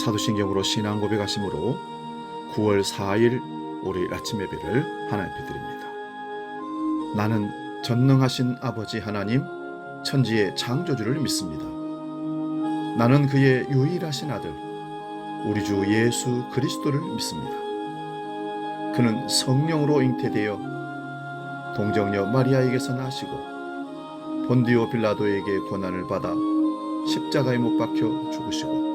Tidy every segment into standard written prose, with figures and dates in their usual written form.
사도신경으로 신앙 고백하심으로 9월 4일 월요일 아침 예배를 하나님께 드립니다. 나는 전능하신 아버지 하나님 천지의 창조주를 믿습니다. 나는 그의 유일하신 아들 우리 주 예수 그리스도를 믿습니다. 그는 성령으로 잉태되어 동정녀 마리아에게서 나시고 본디오 빌라도에게 고난을 받아 십자가에 못 박혀 죽으시고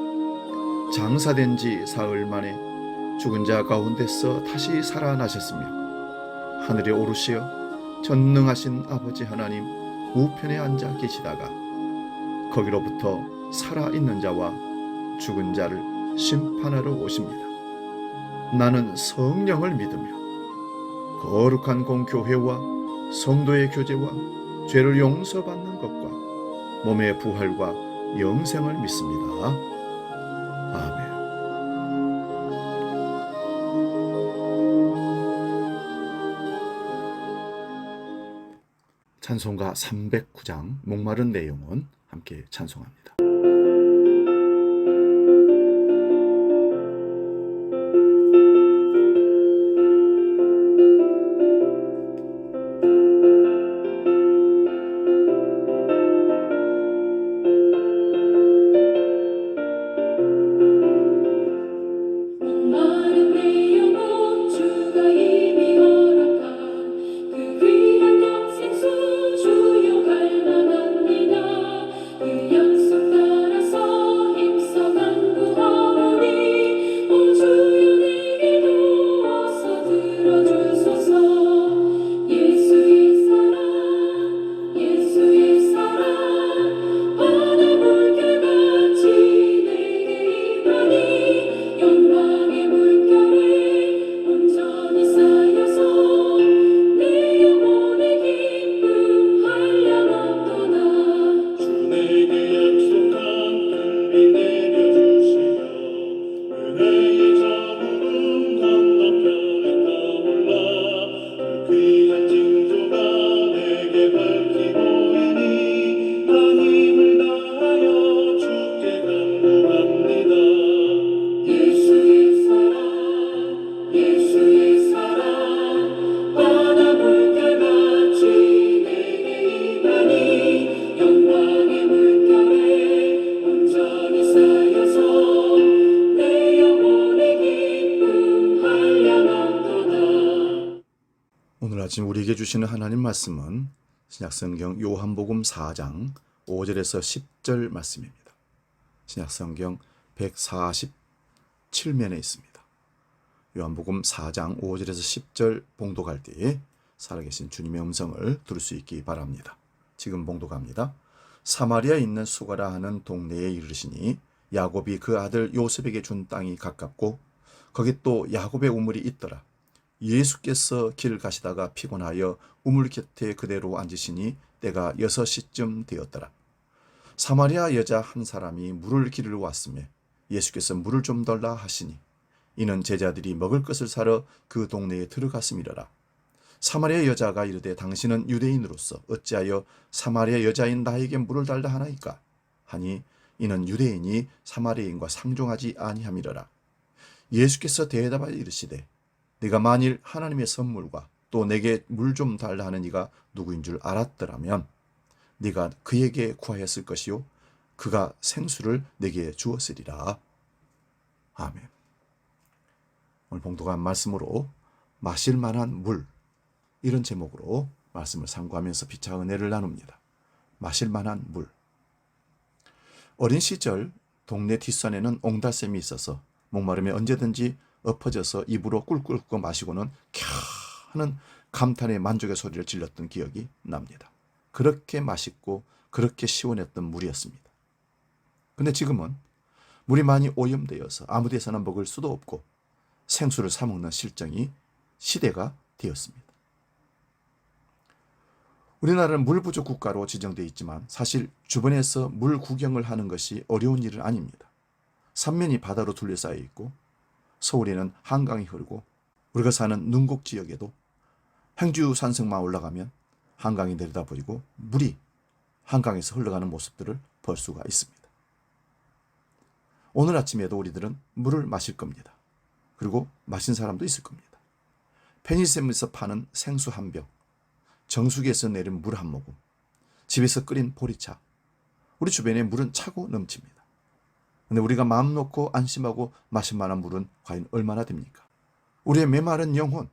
장사된 지 사흘 만에 죽은 자 가운데서 다시 살아나셨으며 하늘에 오르시어 전능하신 아버지 하나님 우편에 앉아 계시다가 거기로부터 살아있는 자와 죽은 자를 심판하러 오십니다. 나는 성령을 믿으며 거룩한 공교회와 성도의 교제와 죄를 용서받는 것과 몸의 부활과 영생을 믿습니다. 아멘. 찬송가 309장 목마른 내 영혼 함께 찬송합니다. 오늘 아침 우리에게 주시는 하나님 말씀은 신약성경 요한복음 4장 5절에서 10절 말씀입니다. 신약성경 147면에 있습니다. 요한복음 4장 5절에서 10절 봉독할 때에 살아계신 주님의 음성을 들을 수 있기 바랍니다. 지금 봉독합니다. 사마리아에 있는 수가라 하는 동네에 이르시니 야곱이 그 아들 요셉에게 준 땅이 가깝고 거기 또 야곱의 우물이 있더라. 예수께서 길을 가시다가 피곤하여 우물 곁에 그대로 앉으시니 때가 6시쯤 되었더라. 사마리아 여자 한 사람이 물을 기르러 왔으며 예수께서 물을 좀 달라 하시니 이는 제자들이 먹을 것을 사러 그 동네에 들어갔음이러라. 사마리아 여자가 이르되 당신은 유대인으로서 어찌하여 사마리아 여자인 나에게 물을 달라 하나이까 하니 이는 유대인이 사마리아인과 상종하지 아니함이러라. 예수께서 대답하여 이르시되 네가 만일 하나님의 선물과 또 내게 물 좀 달라 하는 이가 누구인 줄 알았더라면 네가 그에게 구하였을 것이요 그가 생수를 내게 주었으리라. 아멘. 오늘 봉독한 말씀으로 마실 만한 물, 이런 제목으로 말씀을 상고하면서 피차 은혜를 나눕니다. 마실 만한 물. 어린 시절 동네 뒷산에는 옹달샘이 있어서 목마름에 언제든지 엎어져서 입으로 꿀꿀 끓고 마시고는 캬 하는 감탄의 만족의 소리를 질렀던 기억이 납니다. 그렇게 맛있고 그렇게 시원했던 물이었습니다. 근데 지금은 물이 많이 오염되어서 아무 데서나 먹을 수도 없고 생수를 사 먹는 실정이 시대가 되었습니다. 우리나라는 물 부족 국가로 지정되어 있지만 사실 주변에서 물 구경을 하는 것이 어려운 일은 아닙니다. 삼면이 바다로 둘러싸여 있고 서울에는 한강이 흐르고 우리가 사는 능곡 지역에도 행주산성만 올라가면 한강이 내려다보이고 물이 한강에서 흘러가는 모습들을 볼 수가 있습니다. 오늘 아침에도 우리들은 물을 마실 겁니다. 그리고 마신 사람도 있을 겁니다. 편의점에서 파는 생수 한 병, 정수기에서 내린 물 한 모금, 집에서 끓인 보리차, 우리 주변에 물은 차고 넘칩니다. 근데 우리가 마음 놓고 안심하고 마실 만한 물은 과연 얼마나 됩니까? 우리의 메마른 영혼,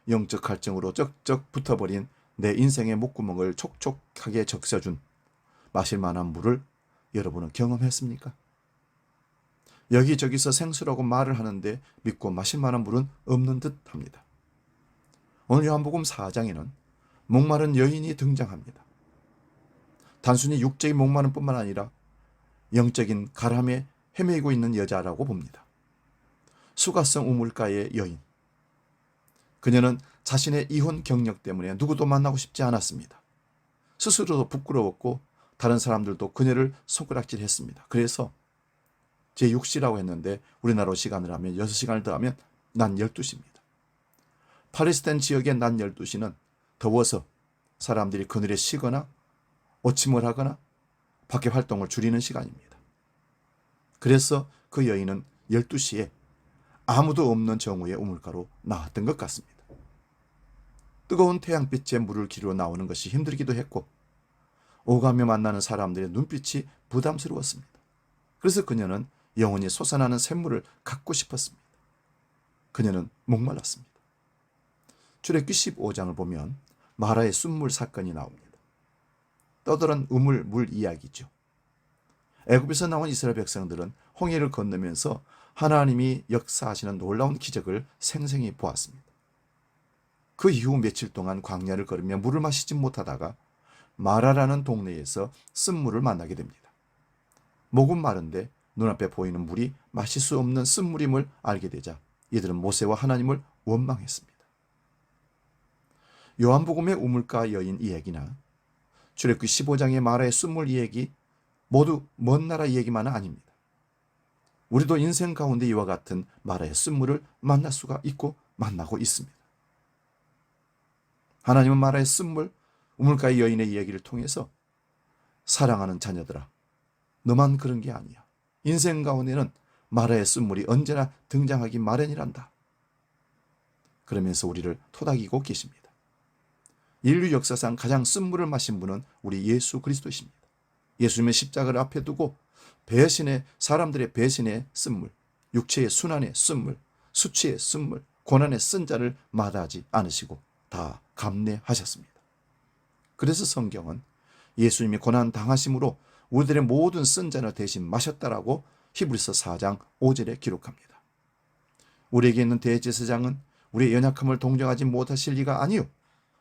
영적 갈증으로 쩍쩍 붙어버린 내 인생의 목구멍을 촉촉하게 적셔준 마실 만한 물을 여러분은 경험했습니까? 여기저기서 생수라고 말을 하는데 믿고 마실 만한 물은 없는 듯 합니다. 오늘 요한복음 4장에는 목마른 여인이 등장합니다. 단순히 육적인 목마름 뿐만 아니라 영적인 가람에 헤매고 있는 여자라고 봅니다. 수가성 우물가의 여인. 그녀는 자신의 이혼 경력 때문에 누구도 만나고 싶지 않았습니다. 스스로도 부끄러웠고 다른 사람들도 그녀를 손가락질했습니다. 그래서 제6시라고 했는데 우리나라로 시간을 하면 6시간을 더하면 낮 12시입니다. 팔레스타인 지역의 낮 12시는 더워서 사람들이 그늘에 쉬거나 오침을 하거나 밖에 활동을 줄이는 시간입니다. 그래서 그 여인은 12시에 아무도 없는 정오의 우물가로 나왔던 것 같습니다. 뜨거운 태양빛에 물을 기르러 나오는 것이 힘들기도 했고 오가며 만나는 사람들의 눈빛이 부담스러웠습니다. 그래서 그녀는 영원히 솟아나는 샘물을 갖고 싶었습니다. 그녀는 목말랐습니다. 출애굽기 15장을 보면 마라의 순물 사건이 나옵니다. 떠돌은 우물 물 이야기죠. 애굽에서 나온 이스라엘 백성들은 홍해를 건너면서 하나님이 역사하시는 놀라운 기적을 생생히 보았습니다. 그 이후 며칠 동안 광야를 걸으며 물을 마시지 못하다가 마라라는 동네에서 쓴물을 만나게 됩니다. 목은 마른데 눈앞에 보이는 물이 마실 수 없는 쓴물임을 알게 되자 이들은 모세와 하나님을 원망했습니다. 요한복음의 우물가 여인 이야기나 출애굽기 15장의 마라의 쓴물 이야기 모두 먼 나라 이야기만은 아닙니다. 우리도 인생 가운데 이와 같은 마라의 쓴물을 만날 수가 있고 만나고 있습니다. 하나님은 마라의 쓴물, 우물가의 여인의 이야기를 통해서 사랑하는 자녀들아, 너만 그런 게 아니야. 인생 가운데는 마라의 쓴물이 언제나 등장하기 마련이란다. 그러면서 우리를 토닥이고 계십니다. 인류 역사상 가장 쓴물을 마신 분은 우리 예수 그리스도이십니다. 예수님의 십자가를 앞에 두고 사람들의 배신의 쓴물, 육체의 순환의 쓴물, 수치의 쓴물, 고난의 쓴 자를 마다하지 않으시고 다 감내하셨습니다. 그래서 성경은 예수님이 고난 당하심으로 우리들의 모든 쓴 잔을 대신 마셨다라고 히브리서 4장 5절에 기록합니다. 우리에게 있는 대제사장은 우리의 연약함을 동정하지 못하실 리가 아니요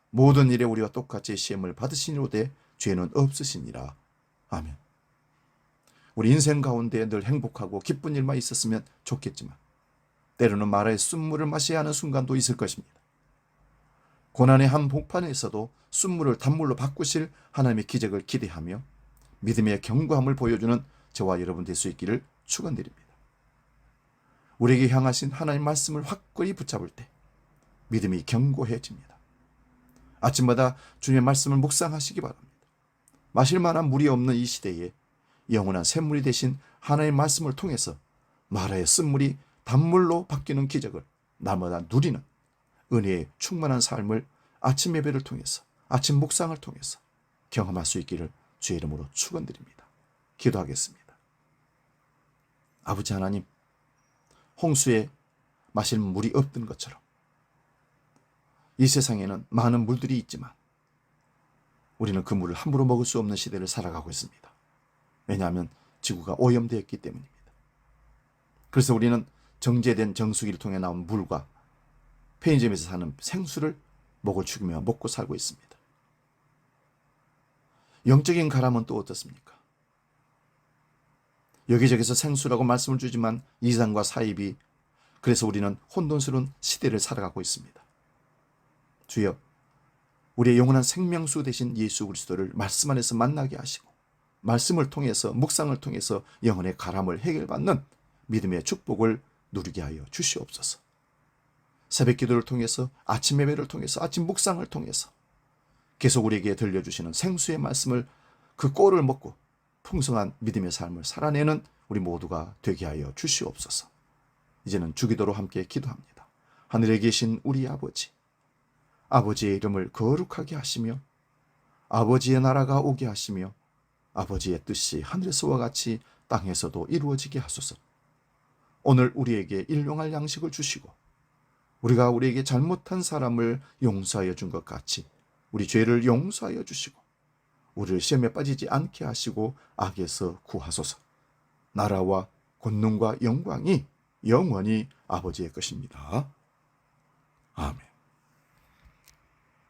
모든 일에 우리와 똑같이 시험을 받으시니로되 죄는 없으시니라. 아멘. 우리 인생 가운데 늘 행복하고 기쁜 일만 있었으면 좋겠지만 때로는 마라의 쓴물을 마셔야 하는 순간도 있을 것입니다. 고난의 한 복판에서도 쓴물을 단물로 바꾸실 하나님의 기적을 기대하며 믿음의 견고함을 보여주는 저와 여러분 될 수 있기를 축원드립니다. 우리에게 향하신 하나님 말씀을 확고히 붙잡을 때 믿음이 견고해집니다. 아침마다 주님의 말씀을 묵상하시기 바랍니다. 마실 만한 물이 없는 이 시대에 영원한 샘물이 되신 하나님의 말씀을 통해서 마라의 쓴물이 단물로 바뀌는 기적을 날마다 누리는 은혜의 충만한 삶을 아침 예배를 통해서 아침 묵상을 통해서 경험할 수 있기를 주의 이름으로 축원드립니다. 기도하겠습니다. 아버지 하나님, 홍수에 마실 물이 없던 것처럼 이 세상에는 많은 물들이 있지만 우리는 그 물을 함부로 먹을 수 없는 시대를 살아가고 있습니다. 왜냐하면 지구가 오염되었기 때문입니다. 그래서 우리는 정제된 정수기를 통해 나온 물과 편의점에서 사는 생수를 목을 축이며 먹고 살고 있습니다. 영적인 가람은 또 어떻습니까? 여기저기서 생수라고 말씀을 주지만 이상과 사입이 그래서 우리는 혼돈스러운 시대를 살아가고 있습니다. 주여, 우리의 영원한 생명수 되신 예수 그리스도를 말씀 안에서 만나게 하시고 말씀을 통해서 묵상을 통해서 영혼의 가람을 해결받는 믿음의 축복을 누리게 하여 주시옵소서. 새벽 기도를 통해서 아침 예배를 통해서 아침 묵상을 통해서 계속 우리에게 들려주시는 생수의 말씀을 그 꼴을 먹고 풍성한 믿음의 삶을 살아내는 우리 모두가 되게 하여 주시옵소서. 이제는 주기도로 함께 기도합니다. 하늘에 계신 우리 아버지, 아버지의 이름을 거룩하게 하시며 아버지의 나라가 오게 하시며 아버지의 뜻이 하늘에서와 같이 땅에서도 이루어지게 하소서. 오늘 우리에게 일용할 양식을 주시고 우리가 우리에게 잘못한 사람을 용서하여 준 것 같이 우리 죄를 용서하여 주시고 우리를 시험에 빠지지 않게 하시고 악에서 구하소서. 나라와 권능과 영광이 영원히 아버지의 것입니다. 아멘.